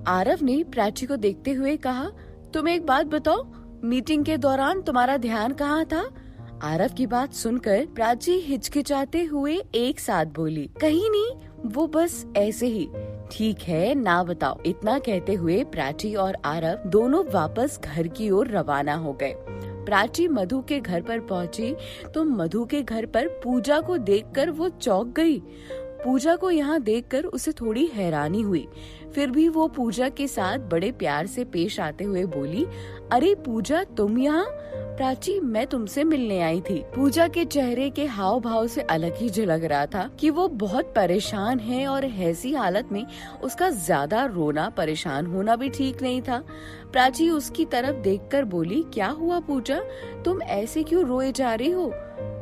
आरव ने प्राची को देखते हुए कहा, तुम एक बात बताओ, मीटिंग के दौरान तुम्हारा ध्यान कहाँ था? आरव की बात सुनकर प्राची हिचकिचाते हुए एक साथ बोली, कहीं नहीं, वो बस ऐसे ही। ठीक है, ना बताओ। इतना कहते हुए प्राची और आरव दोनों वापस घर की ओर रवाना हो गए। प्राची मधु के घर पर पहुंची तो मधु के घर पर पूजा को देखकर वो चौंक गई। पूजा को यहाँ देखकर उसे थोड़ी हैरानी हुई, फिर भी वो पूजा के साथ बड़े प्यार से पेश आते हुए बोली, अरे पूजा, तुम यहाँ? प्राची, मैं तुमसे मिलने आई थी। पूजा के चेहरे के हाव भाव से अलग ही झलक रहा था कि वो बहुत परेशान है और ऐसी हालत में उसका ज्यादा रोना, परेशान होना भी ठीक नहीं था। प्राची उसकी तरफ देखकर बोली, क्या हुआ पूजा, तुम ऐसे क्यों रोए जा रही हो?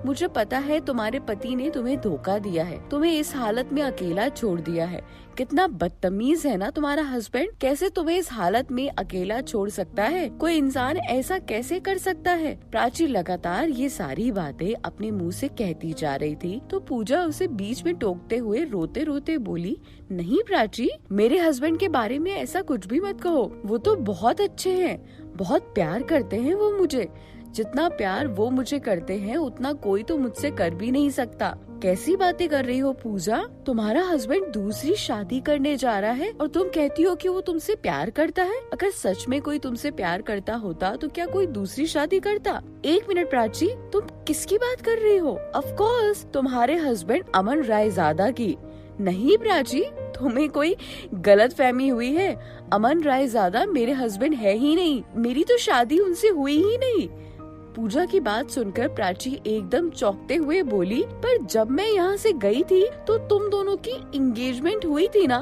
मुझे पता है तुम्हारे पति ने तुम्हें धोखा दिया है, तुम्हें इस हालत में अकेला छोड़ दिया है। कितना बदतमीज है ना तुम्हारा हस्बैंड, कैसे तुम्हें इस हालत में अकेला छोड़ सकता है? कोई इंसान ऐसा कैसे कर सकता है? प्राची लगातार ये सारी बातें अपने मुंह से कहती जा रही थी तो पूजा उसे बीच में टोकते हुए रोते रोते बोली, नहीं प्राची, मेरे हस्बैंड के बारे में ऐसा कुछ भी मत कहो। वो तो बहुत अच्छे हैं, बहुत प्यार करते हैं वो मुझे। जितना प्यार वो मुझे करते हैं उतना कोई तो मुझसे कर भी नहीं सकता। कैसी बातें कर रही हो पूजा? तुम्हारा हस्बैंड दूसरी शादी करने जा रहा है और तुम कहती हो कि वो तुमसे प्यार करता है? अगर सच में कोई तुमसे प्यार करता होता तो क्या कोई दूसरी शादी करता? एक मिनट प्राची, तुम किसकी बात कर रही हो? ऑफ कोर्स तुम्हारे हस्बैंड अमन रायजादा की। नहीं प्राची, तुम्हें कोई गलत फहमी हुई है। अमन रायजादा मेरे हस्बैंड है ही नहीं, मेरी तो शादी उनसे हुई ही नहीं। पूजा की बात सुनकर प्राची एकदम चौंकते हुए बोली, पर जब मैं यहाँ से गई थी तो तुम दोनों की एंगेजमेंट हुई थी ना,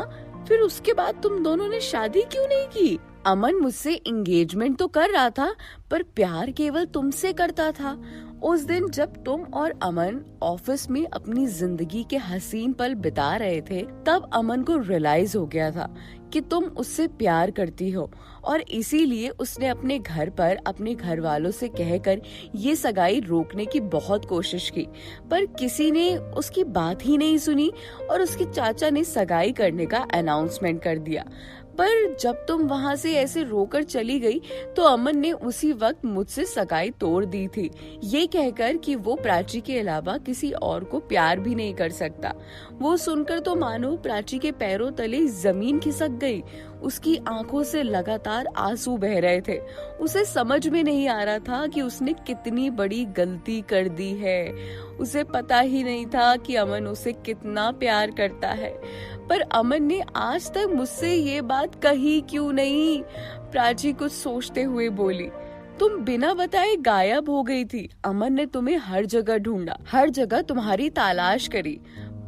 फिर उसके बाद तुम दोनों ने शादी क्यों नहीं की? अमन मुझसे एंगेजमेंट तो कर रहा था पर प्यार केवल तुमसे करता था। उस दिन जब तुम और अमन ऑफिस में अपनी जिंदगी के हसीन पल बिता रहे थे तब अमन को रियलाइज हो गया था कि तुम उससे प्यार करती हो और इसीलिए उसने अपने घर पर अपने घर वालों से कहकर ये सगाई रोकने की बहुत कोशिश की, पर किसी ने उसकी बात ही नहीं सुनी और उसके चाचा ने सगाई करने का अनाउंसमेंट कर दिया। पर जब तुम वहाँ से ऐसे रोकर चली गई तो अमन ने उसी वक्त मुझसे सगाई तोड़ दी थी, ये कहकर कि वो प्राची के अलावा किसी और को प्यार भी नहीं कर सकता। वो सुनकर तो मानो प्राची के पैरों तले जमीन खिसक गई। उसकी आंखों से लगातार आंसू बह रहे थे। उसे समझ में नहीं आ रहा था कि उसने कितनी बड़ी गलती कर दी है। उसे पता ही नहीं था कि अमन उसे कितना प्यार करता है, पर अमन ने आज तक मुझसे ये बात कही क्यों नहीं? प्राची कुछ सोचते हुए बोली, तुम बिना बताए गायब हो गई थी। अमन ने तुम्हें हर जगह ढूंढा, हर जगह तुम्हारी तलाश करी,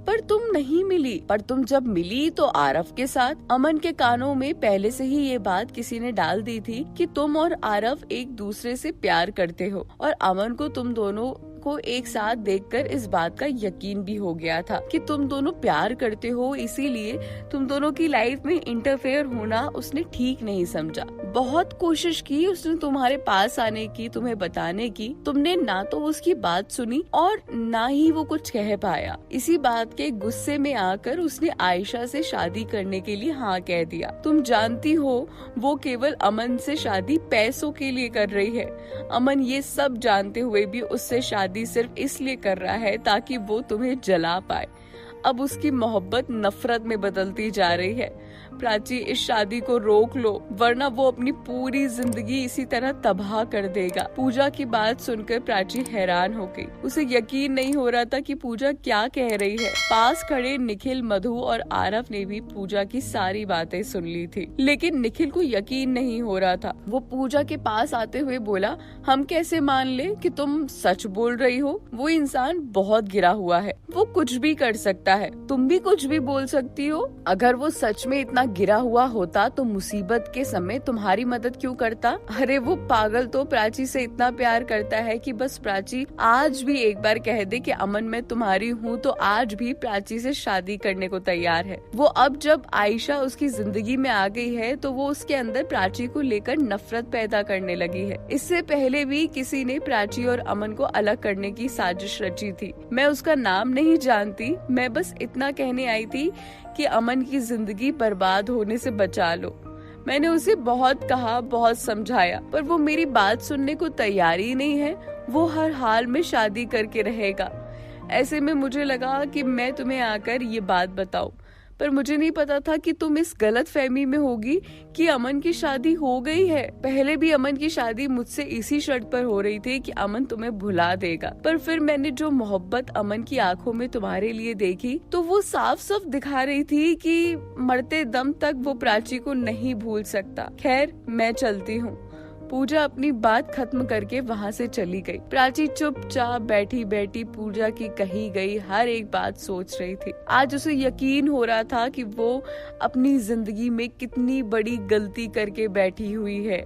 पर तुम नहीं मिली। पर तुम जब मिली तो आरव के साथ। अमन के कानों में पहले से ही ये बात किसी ने डाल दी थी कि तुम और आरव एक दूसरे से प्यार करते हो और अमन को तुम दोनों को एक साथ देखकर इस बात का यकीन भी हो गया था कि तुम दोनों प्यार करते हो, इसीलिए तुम दोनों की लाइफ में इंटरफेयर होना उसने ठीक नहीं समझा। बहुत कोशिश की उसने तुम्हारे पास आने की, तुम्हें बताने की, तुमने ना तो उसकी बात सुनी और ना ही वो कुछ कह पाया। इसी बात के गुस्से में आकर उसने आयशा से शादी करने के लिए हाँ कह दिया। तुम जानती हो वो केवल अमन से शादी पैसों के लिए कर रही है। अमन ये सब जानते हुए भी उससे शादी सिर्फ इसलिए कर रहा है ताकि वो तुम्हें जला पाए। अब उसकी मोहब्बत नफरत में बदलती जा रही है। प्राची, इस शादी को रोक लो वरना वो अपनी पूरी जिंदगी इसी तरह तबाह कर देगा। पूजा की बात सुनकर प्राची हैरान हो गई। उसे यकीन नहीं हो रहा था कि पूजा क्या कह रही है। पास खड़े निखिल, मधु और आरव ने भी पूजा की सारी बातें सुन ली थी, लेकिन निखिल को यकीन नहीं हो रहा था। वो पूजा के पास आते हुए बोला, हम कैसे मान ले कि तुम सच बोल रही हो? वो इंसान बहुत गिरा हुआ है, वो कुछ भी कर सकता है, तुम भी कुछ भी बोल सकती हो। अगर वो सच में इतना गिरा हुआ होता तो मुसीबत के समय तुम्हारी मदद क्यों करता? अरे वो पागल तो प्राची से इतना प्यार करता है कि बस प्राची आज भी एक बार कह दे कि अमन मैं तुम्हारी हूँ तो आज भी प्राची से शादी करने को तैयार है। वो अब जब आयशा उसकी जिंदगी में आ गई है तो वो उसके अंदर प्राची को लेकर नफरत पैदा करने लगी है। इससे पहले भी किसी ने प्राची और अमन को अलग करने की साजिश रची थी। मैं उसका नाम नहीं जानती, मैं बस इतना कहने आई थी कि अमन की जिंदगी बर्बाद होने से बचा लो। मैंने उसे बहुत कहा, बहुत समझाया, पर वो मेरी बात सुनने को तैयार ही नहीं है। वो हर हाल में शादी करके रहेगा। ऐसे में मुझे लगा कि मैं तुम्हें आकर ये बात बताऊं, पर मुझे नहीं पता था कि तुम इस गलत फहमी में होगी कि अमन की शादी हो गई है। पहले भी अमन की शादी मुझसे इसी शर्त पर हो रही थी कि अमन तुम्हें भुला देगा, पर फिर मैंने जो मोहब्बत अमन की आंखों में तुम्हारे लिए देखी तो वो साफ साफ दिखा रही थी कि मरते दम तक वो प्राची को नहीं भूल सकता। खैर, मैं चलती हूँ। पूजा अपनी बात खत्म करके वहाँ से चली गई। प्राची चुपचाप बैठी बैठी पूजा की कही गई हर एक बात सोच रही थी। आज उसे यकीन हो रहा था कि वो अपनी जिंदगी में कितनी बड़ी गलती करके बैठी हुई है।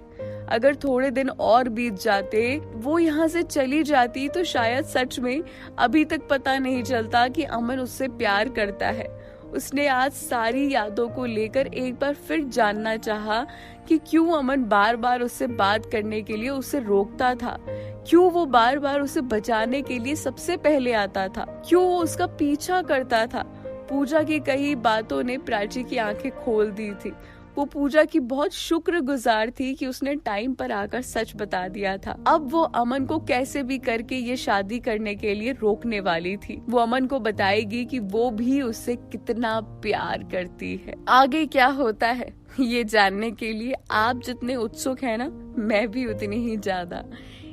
अगर थोड़े दिन और बीत जाते, वो यहाँ से चली जाती, तो शायद सच में अभी तक पता नहीं चलता कि अमन उससे प्यार करता है। उसने आज सारी यादों को लेकर एक बार फिर जानना चाहा कि क्यों अमन बार बार उससे बात करने के लिए उसे रोकता था, क्यों वो बार बार उसे बचाने के लिए सबसे पहले आता था, क्यों वो उसका पीछा करता था। पूजा की कई बातों ने प्राची की आंखें खोल दी थी। वो पूजा की बहुत शुक्रगुजार थी कि उसने टाइम पर आकर सच बता दिया था। अब वो अमन को कैसे भी करके ये शादी करने के लिए रोकने वाली थी। वो अमन को बताएगी कि वो भी उससे कितना प्यार करती है। आगे क्या होता है ये जानने के लिए आप जितने उत्सुक हैं ना, मैं भी उतनी ही ज्यादा।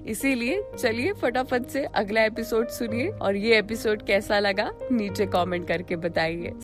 इसीलिए चलिए फटाफट से अगला एपिसोड सुनिए और ये एपिसोड कैसा लगा नीचे कमेंट करके बताइए।